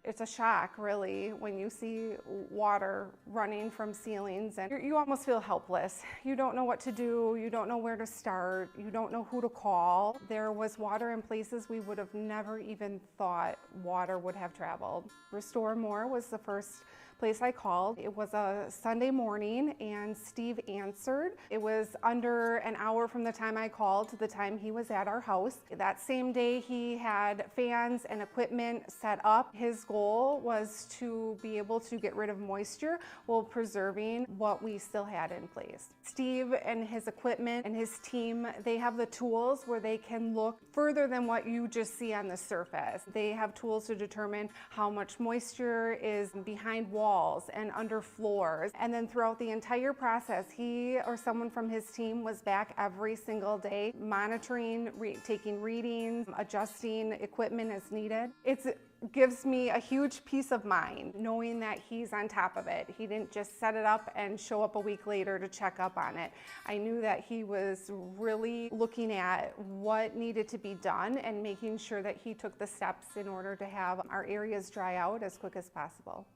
It's a shock, really, when you see water running from ceilings and you almost feel helpless. You don't know what to do, you don't know where to start, you don't know who to call. There was water in places we would have never even thought water would have traveled. Restore More was the first place I called. It was a Sunday morning and Steve answered. It was under an hour from the time I called to the time he was at our house. That same day he had fans and equipment set up. His goal was to be able to get rid of moisture while preserving what we still had in place. Steve and his equipment and his team, they have the tools where they can look further than what you just see on the surface. They have tools to determine how much moisture is behind walls and under floors. And then throughout the entire process, he or someone from his team was back every single day, monitoring, taking readings, adjusting equipment as needed. It gives me a huge peace of mind knowing that he's on top of it. He didn't just set it up and show up a week later to check up on it. I knew that he was really looking at what needed to be done and making sure that he took the steps in order to have our areas dry out as quick as possible.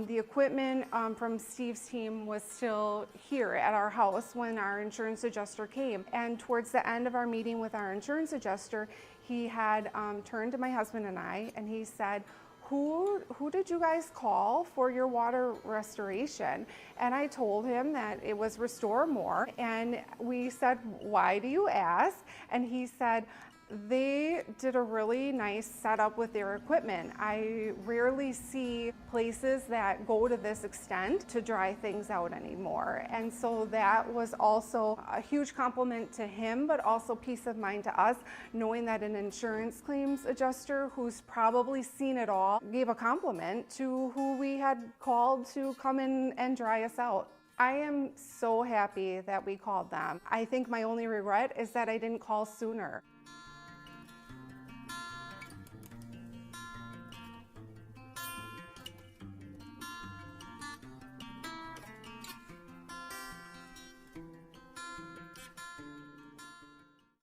The equipment from Steve's team was still here at our house when our insurance adjuster came. And towards the end of our meeting with our insurance adjuster, he had turned to my husband and I, and he said, who did you guys call for your water restoration? And I told him that it was Restore More. And we said, why do you ask? And he said, they did a really nice setup with their equipment. I rarely see places that go to this extent to dry things out anymore. And so that was also a huge compliment to him, but also peace of mind to us, knowing that an insurance claims adjuster who's probably seen it all gave a compliment to who we had called to come in and dry us out. I am so happy that we called them. I think my only regret is that I didn't call sooner.